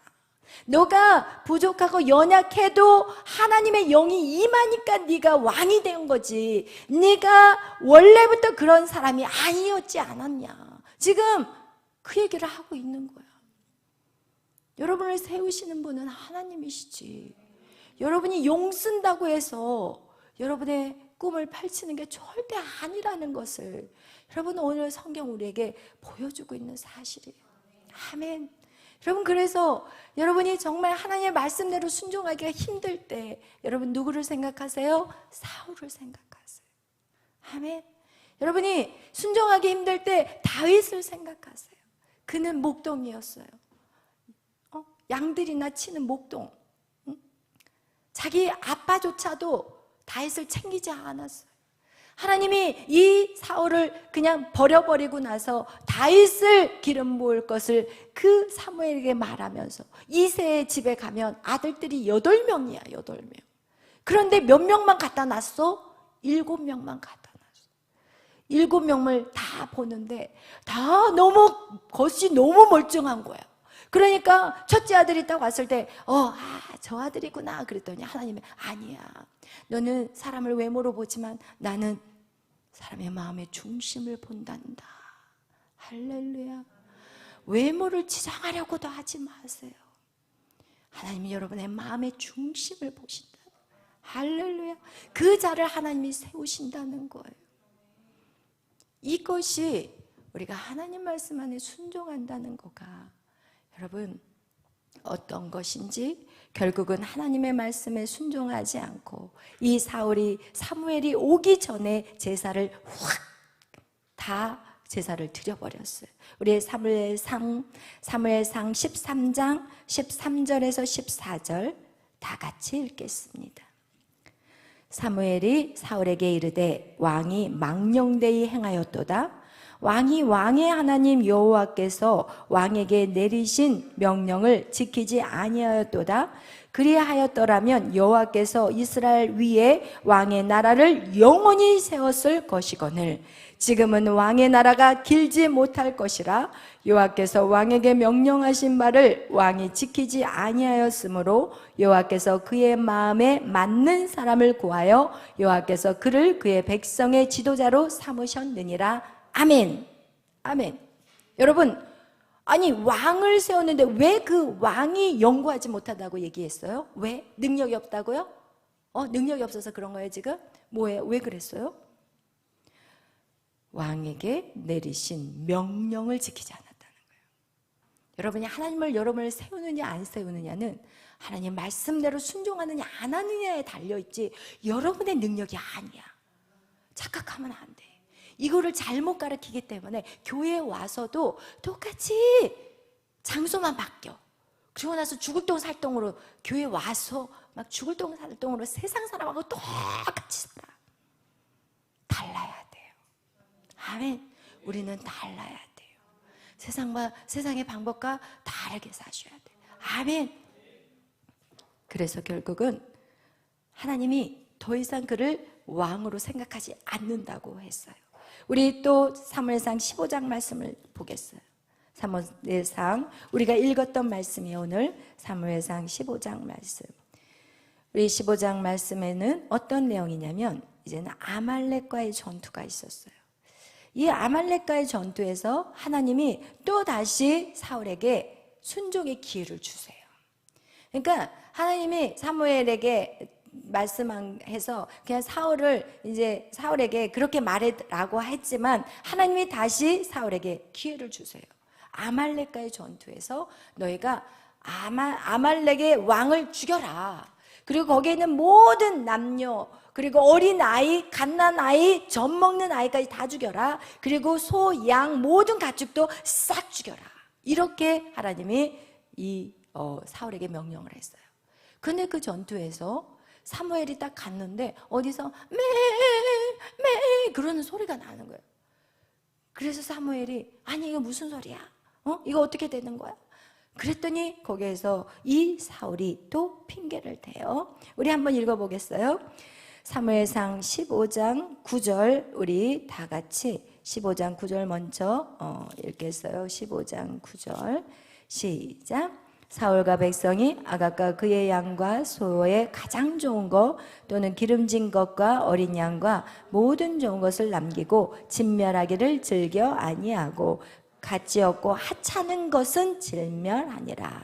너가 부족하고 연약해도 하나님의 영이 임하니까 네가 왕이 된 거지, 네가 원래부터 그런 사람이 아니었지 않았냐. 지금 그 얘기를 하고 있는 거야. 여러분을 세우시는 분은 하나님이시지, 여러분이 용 쓴다고 해서 여러분의 꿈을 펼치는 게 절대 아니라는 것을 여러분 오늘 성경 우리에게 보여주고 있는 사실이에요. 아멘. 여러분, 그래서 여러분이 정말 하나님의 말씀대로 순종하기가 힘들 때 여러분 누구를 생각하세요? 사울을 생각하세요. 아멘. 여러분이 순종하기 힘들 때 다윗을 생각하세요. 그는 목동이었어요. 양들이나 치는 목동. 자기 아빠조차도 다윗을 챙기지 않았어요. 하나님이 이 사울을 그냥 버려버리고 나서 다윗을 기름 부을 것을 그 사무엘에게 말하면서, 이새의 집에 가면 아들들이 8명이야 8명. 그런데 몇 명만 갖다 놨어? 7명만 갖다 놨어. 7명을 다 보는데 다 너무 겉이 너무 멀쩡한 거야. 그러니까 첫째 아들이 딱 왔을 때 저 아들이구나 그랬더니 하나님이, 아니야, 너는 사람을 외모로 보지만 나는 사람의 마음의 중심을 본단다. 할렐루야. 외모를 지정하려고도 하지 마세요. 하나님이 여러분의 마음의 중심을 보신다. 할렐루야. 그 자를 하나님이 세우신다는 거예요. 이것이 우리가 하나님 말씀 안에 순종한다는 거가 여러분 어떤 것인지 결국은 하나님의 말씀에 순종하지 않고 이 사무엘이 오기 전에 제사를 확 다 제사를 드려버렸어요. 우리 사무엘상 13장 13절에서 14절 다 같이 읽겠습니다. 사무엘이 사울에게 이르되 왕이 망령되이 행하였도다. 왕이 왕의 하나님 여호와께서 왕에게 내리신 명령을 지키지 아니하였도다. 그리하였더라면 여호와께서 이스라엘 위에 왕의 나라를 영원히 세웠을 것이거늘 지금은 왕의 나라가 길지 못할 것이라. 여호와께서 왕에게 명령하신 말을 왕이 지키지 아니하였으므로 여호와께서 그의 마음에 맞는 사람을 구하여 여호와께서 그를 그의 백성의 지도자로 삼으셨느니라. 아멘. 아멘. 여러분, 아니 왕을 세웠는데 왜 그 왕이 연구하지 못하다고 얘기했어요? 왜? 능력이 없다고요? 능력이 없어서 그런 거예요 지금? 뭐예요? 왜 그랬어요? 왕에게 내리신 명령을 지키지 않았다는 거예요. 여러분이 하나님을 여러분을 세우느냐 안 세우느냐는 하나님 말씀대로 순종하느냐 안 하느냐에 달려있지 여러분의 능력이 아니야. 착각하면 안 돼. 이거를 잘못 가르치기 때문에 교회에 와서도 똑같이 장소만 바뀌어. 그러고 나서 죽을 똥 살 똥으로 교회 와서 막 죽을 똥 살 똥으로 세상 사람하고 똑같이 살아. 달라야 돼요. 아멘. 우리는 달라야 돼요. 세상의 방법과 다르게 사셔야 돼요. 아멘. 그래서 결국은 하나님이 더 이상 그를 왕으로 생각하지 않는다고 했어요. 우리 또 사무엘상 15장 말씀을 보겠어요. 사무엘상 우리가 읽었던 말씀이 오늘 사무엘상 15장 말씀. 우리 15장 말씀에는 어떤 내용이냐면 이제는 아말렉과의 전투가 있었어요. 이 아말렉과의 전투에서 하나님이 또 다시 사울에게 순종의 기회를 주세요. 그러니까 하나님이 사무엘에게 말씀해서 그냥 사울에게 그렇게 말해라고 했지만 하나님이 다시 사울에게 기회를 주세요. 아말렉과의 전투에서 너희가 아말렉의 왕을 죽여라. 그리고 거기에 있는 모든 남녀 그리고 어린 아이, 갓난 아이, 젖 먹는 아이까지 다 죽여라. 그리고 소, 양 모든 가축도 싹 죽여라. 이렇게 하나님이 사울에게 명령을 했어요. 근데 그 전투에서 사무엘이 딱 갔는데 어디서 매 그러는 소리가 나는 거예요. 그래서 사무엘이 아니 이거 무슨 소리야? 이거 어떻게 되는 거야? 그랬더니 거기에서 이 사울이 또 핑계를 대요. 우리 한번 읽어보겠어요. 사무엘상 15장 9절 우리 다 같이 15장 9절 먼저 읽겠어요. 15장 9절 시작. 사울과 백성이 아각과 그의 양과 소의 가장 좋은 것 또는 기름진 것과 어린 양과 모든 좋은 것을 남기고 진멸하기를 즐겨 아니하고 가치 없고 하찮은 것은 진멸하니라.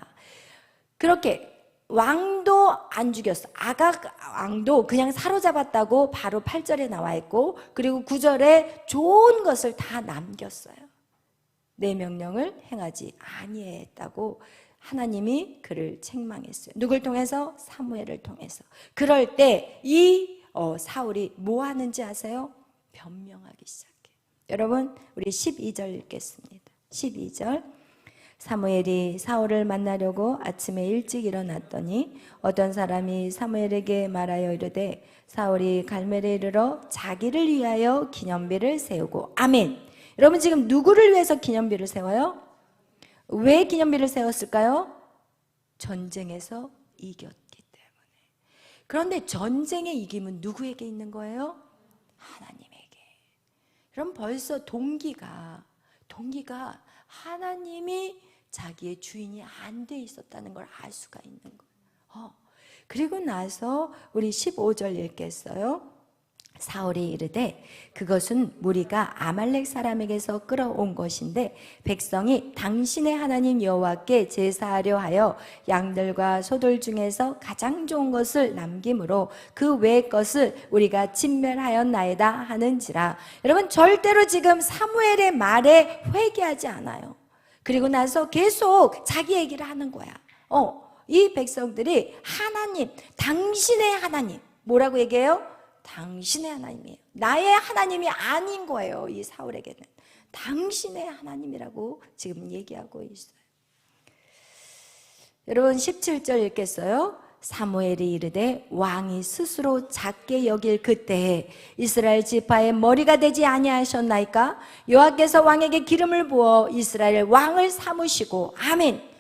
그렇게 왕도 안 죽였어. 아각 왕도 그냥 사로잡았다고 바로 8절에 나와 있고 그리고 9절에 좋은 것을 다 남겼어요. 내 명령을 행하지 아니했다고 하나님이 그를 책망했어요. 누굴 통해서? 사무엘을 통해서. 그럴 때 이 사울이 뭐 하는지 아세요? 변명하기 시작해요. 여러분 우리 12절 읽겠습니다. 12절 사무엘이 사울을 만나려고 아침에 일찍 일어났더니 어떤 사람이 사무엘에게 말하여 이르되 사울이 갈멜에 이르러 자기를 위하여 기념비를 세우고 아멘. 여러분 지금 누구를 위해서 기념비를 세워요? 왜 기념비를 세웠을까요? 전쟁에서 이겼기 때문에. 그런데 전쟁의 이김은 누구에게 있는 거예요? 하나님에게. 그럼 벌써 동기가 하나님이 자기의 주인이 안 돼 있었다는 걸 알 수가 있는 거예요. 그리고 나서 우리 15절 읽겠어요. 사울이 이르되 그것은 무리가 아말렉 사람에게서 끌어온 것인데 백성이 당신의 하나님 여호와께 제사하려 하여 양들과 소들 중에서 가장 좋은 것을 남김으로 그 외의 것을 우리가 진멸하였나이다 하는지라. 여러분 절대로 지금 사무엘의 말에 회개하지 않아요. 그리고 나서 계속 자기 얘기를 하는 거야. 이 백성들이 하나님, 당신의 하나님, 뭐라고 얘기해요? 당신의 하나님이에요. 나의 하나님이 아닌 거예요. 이 사울에게는 당신의 하나님이라고 지금 얘기하고 있어요. 여러분 17절 읽겠어요? 사무엘이 이르되 왕이 스스로 작게 여길 그때에 이스라엘 지파의 머리가 되지 아니하셨나이까? 여호와께서 왕에게 기름을 부어 이스라엘 왕을 삼으시고. 아멘.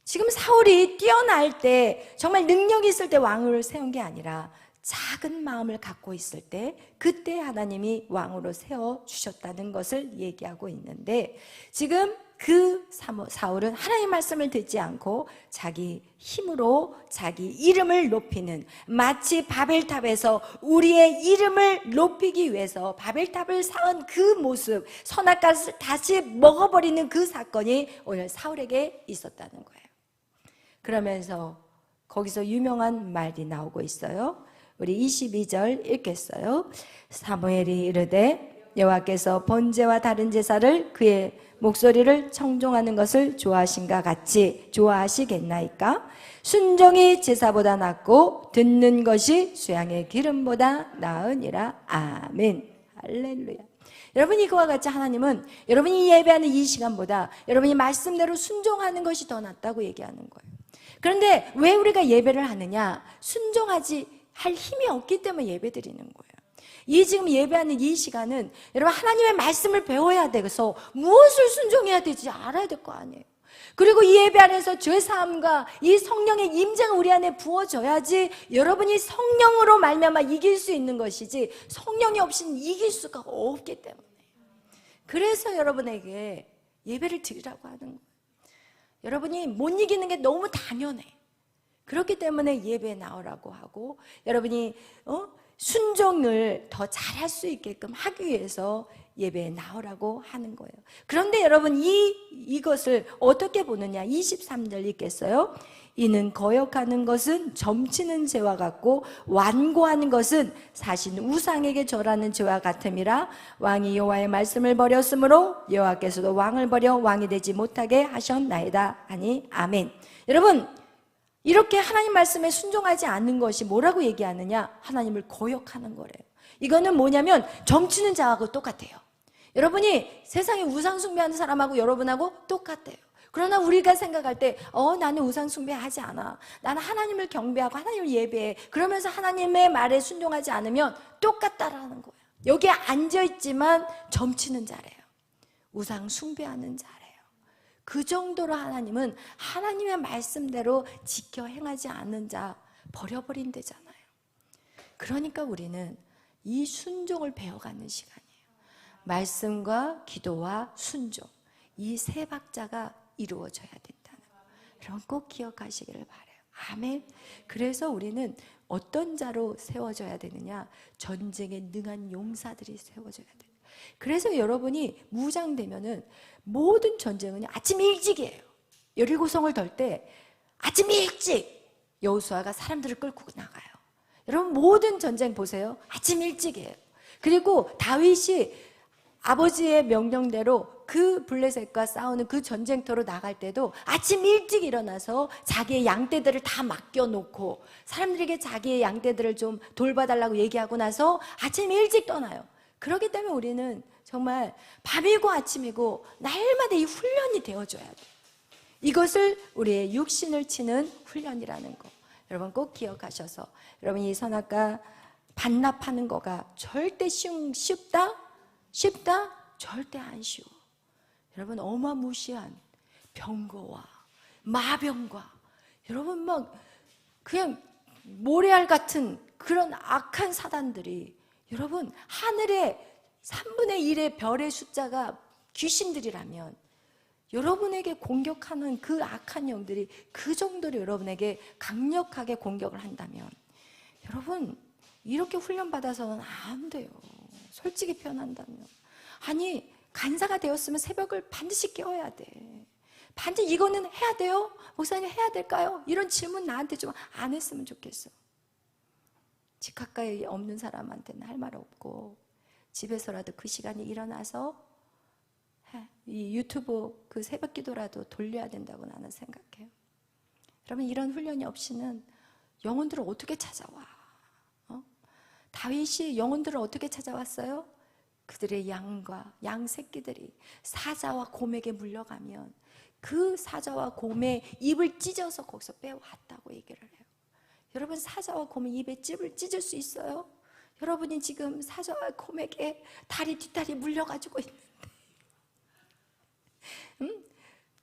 지금 사울이 뛰어날 때, 정말 능력이 있을 때 왕을 세운 게 아니라 작은 마음을 갖고 있을 때, 그때 하나님이 왕으로 세워주셨다는 것을 얘기하고 있는데, 지금 그 사울은 하나님의 말씀을 듣지 않고 자기 힘으로 자기 이름을 높이는, 마치 바벨탑에서 우리의 이름을 높이기 위해서 바벨탑을 쌓은 그 모습, 선악과를 다시 먹어버리는 그 사건이 오늘 사울에게 있었다는 거예요. 그러면서 거기서 유명한 말이 나오고 있어요. 우리 22절 읽겠어요. 사무엘이 이르되 여호와께서 번제와 다른 제사를 그의 목소리를 청종하는 것을 좋아하신가 같이 좋아하시겠나이까? 순종이 제사보다 낫고 듣는 것이 수양의 기름보다 나으니라. 아멘. 할렐루야. 여러분, 이거와 같이 하나님은 여러분이 예배하는 이 시간보다 여러분이 말씀대로 순종하는 것이 더 낫다고 얘기하는 거예요. 그런데 왜 우리가 예배를 하느냐? 순종하지 할 힘이 없기 때문에 예배 드리는 거예요. 이 지금 예배하는 이 시간은 여러분 하나님의 말씀을 배워야 돼서 무엇을 순종해야 되지 알아야 될 거 아니에요. 그리고 이 예배 안에서 죄사함과 이 성령의 임재가 우리 안에 부어져야지 여러분이 성령으로 말미암아 이길 수 있는 것이지, 성령이 없이는 이길 수가 없기 때문에. 그래서 여러분에게 예배를 드리라고 하는 거예요. 여러분이 못 이기는 게 너무 당연해. 그렇기 때문에 예배에 나오라고 하고, 여러분이 순종을 더 잘할 수 있게끔 하기 위해서 예배에 나오라고 하는 거예요. 그런데 여러분 이것을 어떻게 보느냐? 23절 읽겠어요? 이는 거역하는 것은 점치는 죄와 같고 완고하는 것은 사신 우상에게 절하는 죄와 같음이라. 왕이 여호와의 말씀을 버렸으므로 여호와께서도 왕을 버려 왕이 되지 못하게 하셨나이다 하니. 아멘. 여러분, 이렇게 하나님 말씀에 순종하지 않는 것이 뭐라고 얘기하느냐? 하나님을 거역하는 거래요. 이거는 뭐냐면 점치는 자하고 똑같아요. 여러분이 세상에 우상 숭배하는 사람하고 여러분하고 똑같아요. 그러나 우리가 생각할 때 나는 우상 숭배하지 않아, 나는 하나님을 경배하고 하나님을 예배해, 그러면서 하나님의 말에 순종하지 않으면 똑같다라는 거예요. 여기에 앉아있지만 점치는 자래요. 우상 숭배하는 자래요. 그 정도로 하나님은 하나님의 말씀대로 지켜 행하지 않는 자 버려버린대잖아요. 그러니까 우리는 이 순종을 배워가는 시간이에요. 말씀과 기도와 순종, 이 세 박자가 이루어져야 된다는 거, 여러분 꼭 기억하시기를 바라요. 아멘. 그래서 우리는 어떤 자로 세워져야 되느냐? 전쟁에 능한 용사들이 세워져야 돼요. 그래서 여러분이 무장되면은 모든 전쟁은 아침 일찍이에요. 여리고성을 덜 때 아침 일찍 여호수아가 사람들을 끌고 나가요. 여러분 모든 전쟁 보세요. 아침 일찍이에요. 그리고 다윗이 아버지의 명령대로 그 블레셋과 싸우는 그 전쟁터로 나갈 때도 아침 일찍 일어나서 자기의 양떼들을 다 맡겨놓고 사람들에게 자기의 양떼들을 좀 돌봐달라고 얘기하고 나서 아침 일찍 떠나요. 그렇기 때문에 우리는 정말 밤이고 아침이고 날마다 이 훈련이 되어줘야 돼요. 이것을 우리의 육신을 치는 훈련이라는 거 여러분 꼭 기억하셔서, 여러분 이 선악과 반납하는 거가 절대 쉽다? 절대 안 쉬워. 여러분 어마무시한 병거와 마병과 여러분 막 그냥 모래알 같은 그런 악한 사단들이, 여러분 하늘의 3분의 1의 별의 숫자가 귀신들이라면 여러분에게 공격하는 그 악한 영들이 그 정도로 여러분에게 강력하게 공격을 한다면 여러분 이렇게 훈련받아서는 안 돼요. 솔직히 표현한다면. 아니 간사가 되었으면 새벽을 반드시 깨워야 돼. 반드시 이거는 해야 돼요? 목사님 해야 될까요? 이런 질문 나한테 좀 안 했으면 좋겠어. 집 가까이 없는 사람한테는 할 말 없고 집에서라도 그 시간에 일어나서 이 유튜브 그 새벽 기도라도 돌려야 된다고 나는 생각해요. 여러분, 이런 훈련이 없이는 영혼들을 어떻게 찾아와? 다윗이 영혼들을 어떻게 찾아왔어요? 그들의 양과 양 새끼들이 사자와 곰에게 물려가면 그 사자와 곰의 입을 찢어서 거기서 빼왔다고 얘기를 해요. 여러분, 사자와 곰의 입에 찝을 찢을 수 있어요? 여러분이 지금 사자와 곰에게 다리 뒷다리 물려가지고 있는데,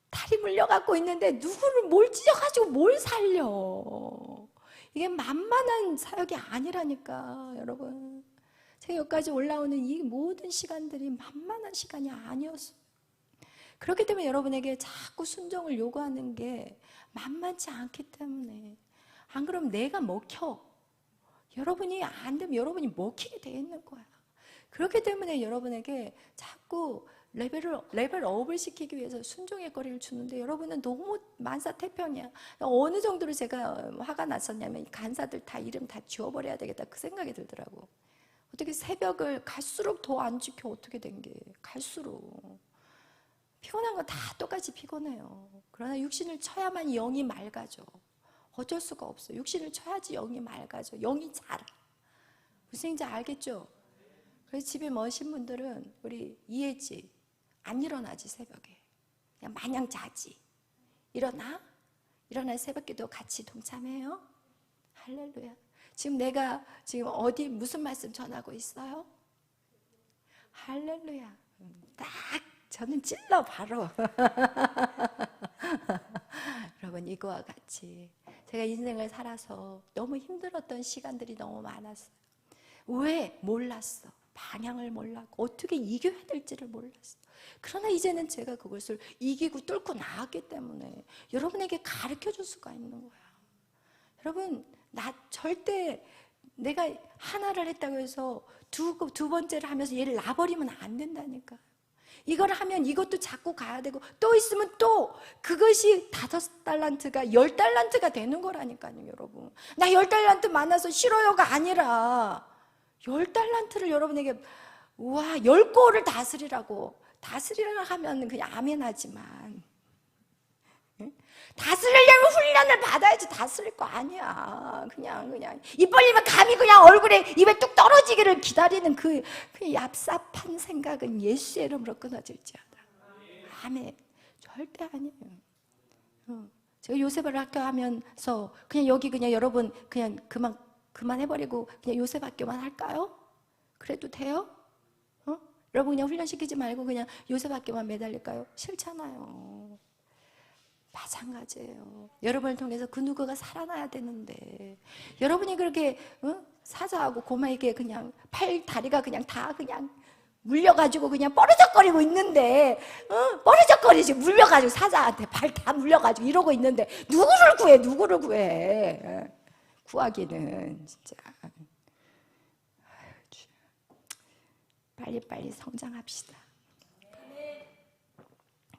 다리 물려갖고 있는데 누구를 뭘 찢어가지고 뭘 살려? 이게 만만한 사역이 아니라니까. 여러분, 제가 여기까지 올라오는 이 모든 시간들이 만만한 시간이 아니었어요. 그렇기 때문에 여러분에게 자꾸 순종을 요구하는 게 만만치 않기 때문에, 안 그러면 내가 먹혀. 여러분이 안 되면 여러분이 먹히게 돼 있는 거야. 그렇기 때문에 여러분에게 자꾸 레벨업을 시키기 위해서 순종의 거리를 주는데, 여러분은 너무 만사태평이야. 어느 정도로 제가 화가 났었냐면, 간사들 다 이름 다 지워버려야 되겠다 그 생각이 들더라고. 어떻게 새벽을 갈수록 더 안 지켜? 어떻게 된 게? 갈수록 피곤한 건 다 똑같이 피곤해요. 그러나 육신을 쳐야만 영이 맑아져. 어쩔 수가 없어요. 육신을 쳐야지 영이 맑아져. 영이 자라. 무슨 얘기인지 알겠죠? 그래서 집에 머신 분들은 우리 이해지, 안 일어나지 새벽에. 그냥 마냥 자지. 일어나 새벽기도 같이 동참해요. 할렐루야. 지금 내가 지금 어디 무슨 말씀 전하고 있어요? 할렐루야. 딱 저는 찔러 바로. 여러분, 이거와 같이 제가 인생을 살아서 너무 힘들었던 시간들이 너무 많았어요. 왜? 몰랐어. 방향을 몰랐고 어떻게 이겨야 될지를 몰랐어. 그러나 이제는 제가 그것을 이기고 뚫고 나왔기 때문에 여러분에게 가르쳐줄 수가 있는 거야. 여러분, 나 절대 내가 하나를 했다고 해서 두 번째를 하면서 얘를 놔버리면 안 된다니까. 이걸 하면 이것도 자꾸 가야 되고, 또 있으면 또 그것이 5달란트가 10달란트가 되는 거라니까요. 여러분, 나 10달란트 만나서 싫어요가 아니라 10달란트를 여러분에게, 우와, 10골을 다스리라고 하면 그냥 아멘 하지만, 다스리려면 훈련을 받아야지. 다스릴 거 아니야. 그냥 입 벌리면 감이 그냥 얼굴에 입에 뚝 떨어지기를 기다리는 그 얍삽한 생각은 예수의 이름으로 끊어질지어다. 아멘. 절대 아니에요. 제가 요셉을 학교하면서 그냥 여기 그냥 여러분 그냥 그만 해버리고 그냥 요셉 학교만 할까요? 그래도 돼요? 여러분 그냥 훈련시키지 말고 그냥 요셉 학교만 매달릴까요? 싫잖아요. 마찬가지예요. 여러분을 통해서 그 누구가 살아나야 되는데, 여러분이 그렇게 사자하고 곰에게 그냥 다리가 그냥 다 그냥 물려가지고 그냥 뻐르적거리고 있는데, 뻐르적거리지, 물려가지고 사자한테 발 다 물려가지고 이러고 있는데 누구를 구해? 구하기는 진짜 빨리빨리 성장합시다.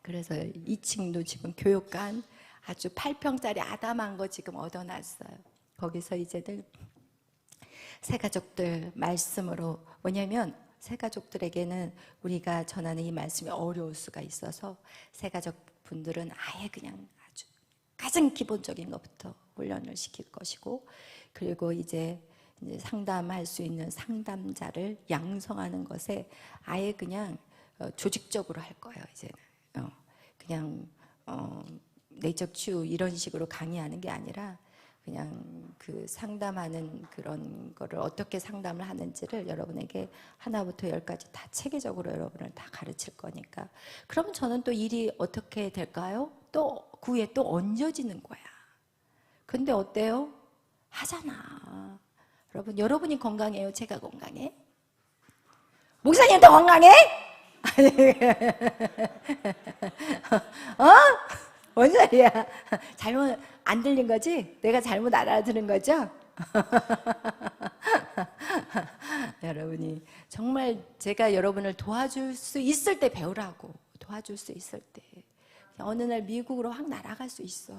그래서 2층도 지금 교육관 아주 8평짜리 아담한 거 지금 얻어놨어요. 거기서 이제들 새가족들 말씀으로, 뭐냐면 새가족들에게는 우리가 전하는 이 말씀이 어려울 수가 있어서 새가족 분들은 아예 그냥 아주 가장 기본적인 것부터 훈련을 시킬 것이고, 그리고 이제 상담할 수 있는 상담자를 양성하는 것에 아예 그냥 조직적으로 할 거예요. 이제는 그냥 내적 치유 이런 식으로 강의하는 게 아니라 그냥 그 상담하는 그런 거를 어떻게 상담을 하는지를 여러분에게 하나부터 10까지 다 체계적으로 여러분을 다 가르칠 거니까. 그러면 저는 또 일이 어떻게 될까요? 또 그 후에 또 얹어지는 거야. 근데 어때요? 하잖아. 여러분이 건강해요? 제가 건강해? 목사님도 건강해? 뭔 소리야? 잘못 안 들린 거지? 내가 잘못 알아들은 거죠? 여러분이 정말 제가 여러분을 도와줄 수 있을 때 배우라고. 도와줄 수 있을 때. 어느 날 미국으로 확 날아갈 수 있어.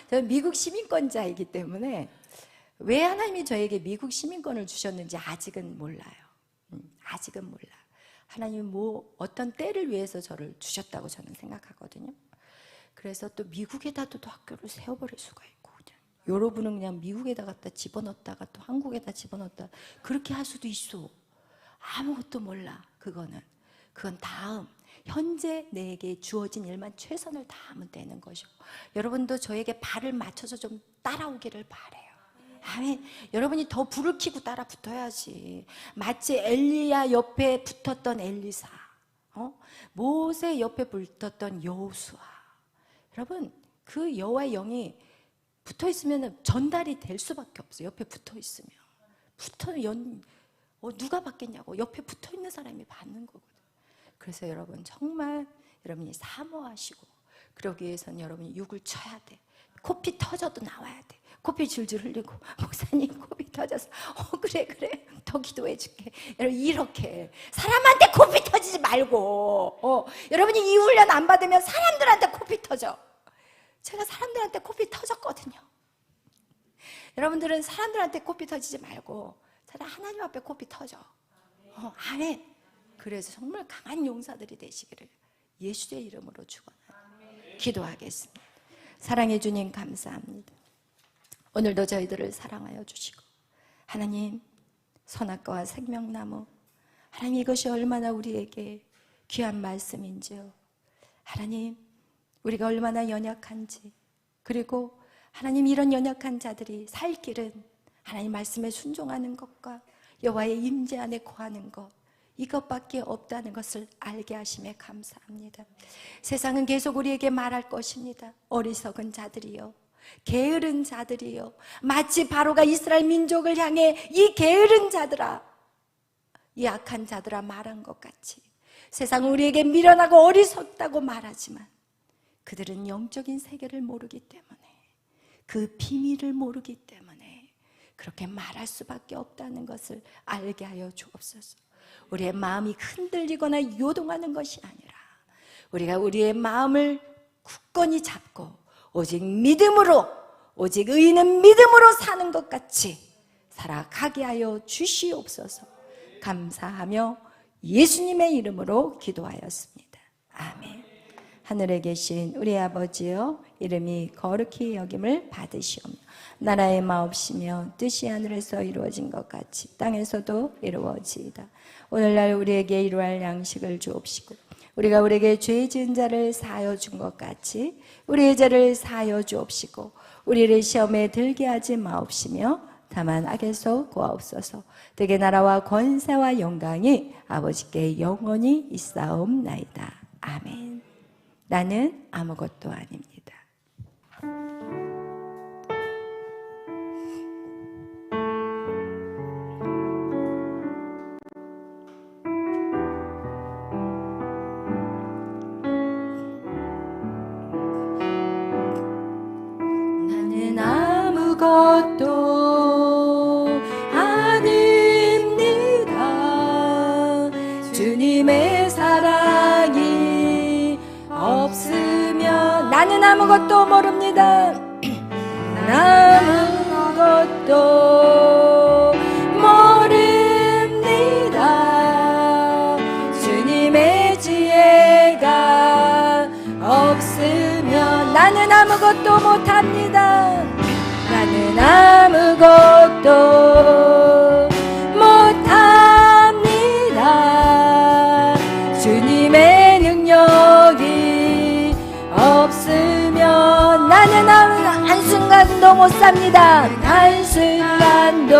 저는 미국 시민권자이기 때문에 왜 하나님이 저에게 미국 시민권을 주셨는지 아직은 몰라요. 아직은 몰라. 하나님이 어떤 때를 위해서 저를 주셨다고 저는 생각하거든요. 그래서 또 미국에다도 또 학교를 세워버릴 수가 있고, 그냥 여러분은 그냥 미국에다 갖다 집어넣었다가 또 한국에다 집어넣었다 그렇게 할 수도 있어. 아무것도 몰라. 그건 다음, 현재 내게 주어진 일만 최선을 다하면 되는 것이고, 여러분도 저에게 발을 맞춰서 좀 따라오기를 바래요. 아멘. 여러분이 더 불을 켜고 따라 붙어야지. 마치 엘리야 옆에 붙었던 엘리사, 모세 옆에 붙었던 여호수아. 여러분, 그 여호와의 영이 붙어 있으면 전달이 될 수밖에 없어요. 옆에 붙어 있으면. 누가 받겠냐고. 옆에 붙어 있는 사람이 받는 거거든요. 그래서 여러분, 정말 여러분이 사모하시고, 그러기 위해서는 여러분이 육을 쳐야 돼. 코피 터져도 나와야 돼. 코피 줄줄 흘리고, 목사님 코피 터져서 그래 더 기도해 줄게. 여러분, 이렇게 사람한테 코피 터지지 말고, 여러분이 이 훈련 안 받으면 사람들한테 코피 터져. 제가 사람들한테 코피 터졌거든요. 여러분들은 사람들한테 코피 터지지 말고 차라리 하나님 앞에 코피 터져. 아멘. 그래서 정말 강한 용사들이 되시기를 예수의 이름으로 축원합니다. 기도하겠습니다. 사랑해 주님 감사합니다. 오늘도 저희들을 사랑하여 주시고, 하나님, 선악과와 생명나무, 하나님, 이것이 얼마나 우리에게 귀한 말씀인지요. 하나님, 우리가 얼마나 연약한지, 그리고 하나님, 이런 연약한 자들이 살 길은 하나님 말씀에 순종하는 것과 여호와의 임재 안에 거하는 것, 이것밖에 없다는 것을 알게 하심에 감사합니다. 세상은 계속 우리에게 말할 것입니다. 어리석은 자들이요, 게으른 자들이요, 마치 바로가 이스라엘 민족을 향해 이 게으른 자들아, 이 악한 자들아 말한 것 같이 세상은 우리에게 미련하고 어리석다고 말하지만 그들은 영적인 세계를 모르기 때문에, 그 비밀을 모르기 때문에 그렇게 말할 수밖에 없다는 것을 알게 하여 주옵소서. 우리의 마음이 흔들리거나 요동하는 것이 아니라 우리가 우리의 마음을 굳건히 잡고 오직 믿음으로, 오직 의인은 믿음으로 사는 것 같이 살아가게 하여 주시옵소서. 감사하며 예수님의 이름으로 기도하였습니다. 아멘. 하늘에 계신 우리 아버지여, 이름이 거룩히 여김을 받으시오며 나라의 마옵시며 뜻이 하늘에서 이루어진 것 같이 땅에서도 이루어지이다. 오늘날 우리에게 이루할 양식을 주옵시고, 우리가 우리에게 죄 지은 자를 사하여 준 것 같이 우리의 죄를 사하여 주옵시고, 우리를 시험에 들게 하지 마옵시며 다만 악에서 구하옵소서. 되게 나라와 권세와 영광이 아버지께 영원히 있사옵나이다. 아멘. 나는 아무것도 아닙니다. 나는 아무것도 아닙니다. 주님의 사랑이 없으면 나는 아무것도 모릅니다. 아무것도 모릅니다. 주님의 지혜가 없으면 나는 아무것도 못합니다. 나는 아무것도 못합니다. 주님의 능력이 없으면 나는 한순간도 못 삽니다. 한순간도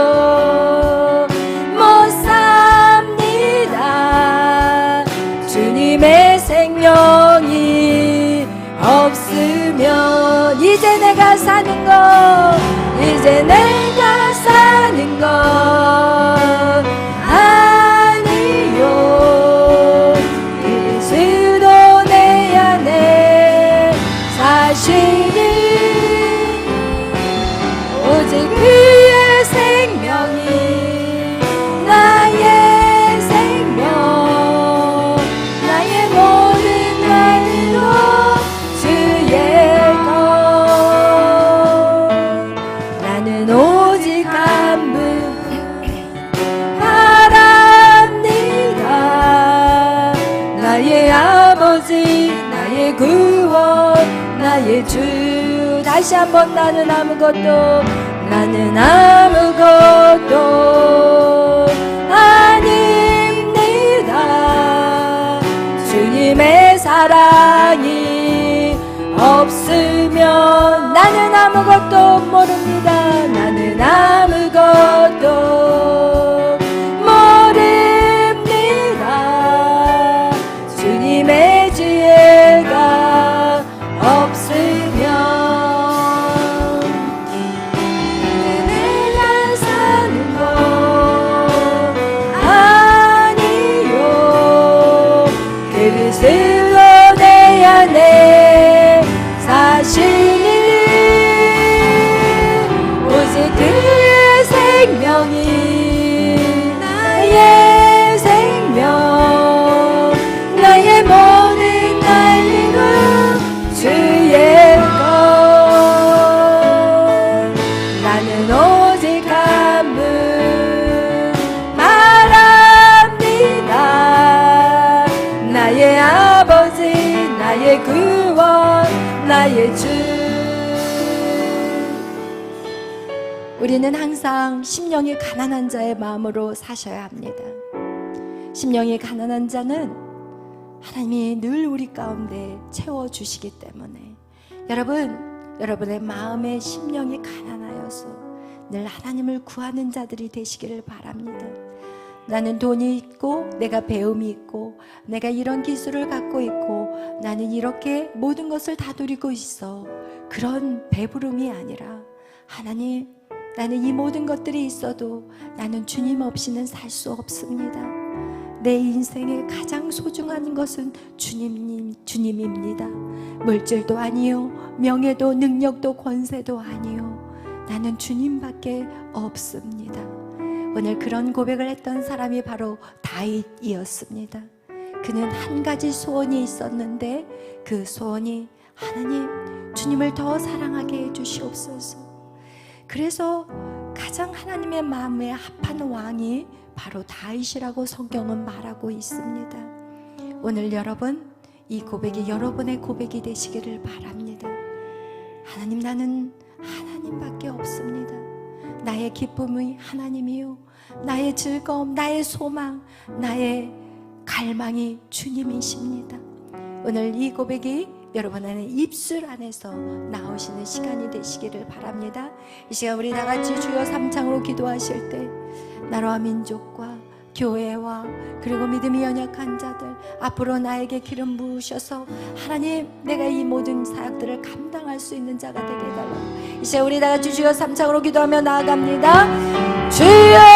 못 삽니다. 주님의 생명이 없으면 이제 내가 사는 것, 이제 내가 사는 것 아니요. 그리스도 내 안에 사시니 오직 그의 생명이 나의 생명, 나의 모든 말도 주의 것. 나는 오직 한 분 다시 한번 나는 아무것도 아닙니다. 주님의 사랑이 없으면 나는 아무것도 모릅니다. 나는 아무것도 모릅니다. 주님의 지혜가 없으면 내가 사는 것 아니요. 그리스도 내 안에 사시니 오직 그의 생명이 나의 생명, 나의 모든 날리고 주의 것. 나는 오직 한 분 말합니다. 나의 아버지, 나의 구원, 나의 주. 우리는 항상 심령이 가난한 자의 마음으로 사셔야 합니다. 심령이 가난한 자는 하나님이 늘 우리 가운데 채워주시기 때문에 여러분의 마음의 심령이 가난하여서 늘 하나님을 구하는 자들이 되시기를 바랍니다. 나는 돈이 있고 내가 배움이 있고 내가 이런 기술을 갖고 있고 나는 이렇게 모든 것을 다 누리고 있어. 그런 배부름이 아니라 하나님, 나는 이 모든 것들이 있어도 나는 주님 없이는 살 수 없습니다. 내 인생의 가장 소중한 것은 주님입니다. 물질도 아니요, 명예도 능력도 권세도 아니요, 나는 주님밖에 없습니다. 오늘 그런 고백을 했던 사람이 바로 다윗이었습니다. 그는 한 가지 소원이 있었는데 그 소원이 하나님, 주님을 더 사랑하게 해주시옵소서. 그래서 가장 하나님의 마음에 합한 왕이 바로 다윗이라고 성경은 말하고 있습니다. 오늘 여러분, 이 고백이 여러분의 고백이 되시기를 바랍니다. 하나님, 나는 하나님밖에 없습니다. 나의 기쁨이 하나님이요, 나의 즐거움, 나의 소망, 나의 갈망이 주님이십니다. 오늘 이 고백이 여러분 안에 입술 안에서 나오시는 시간이 되시기를 바랍니다. 이 시간 우리 다 같이 주여 삼창으로 기도하실 때 나라와 민족과 교회와 그리고 믿음이 연약한 자들 앞으로 나에게 기름 부으셔서 하나님, 내가 이 모든 사역들을 감당할 수 있는 자가 되게 해달라고 이 시간 우리 다 같이 주여 삼창으로 기도하며 나아갑니다. 주여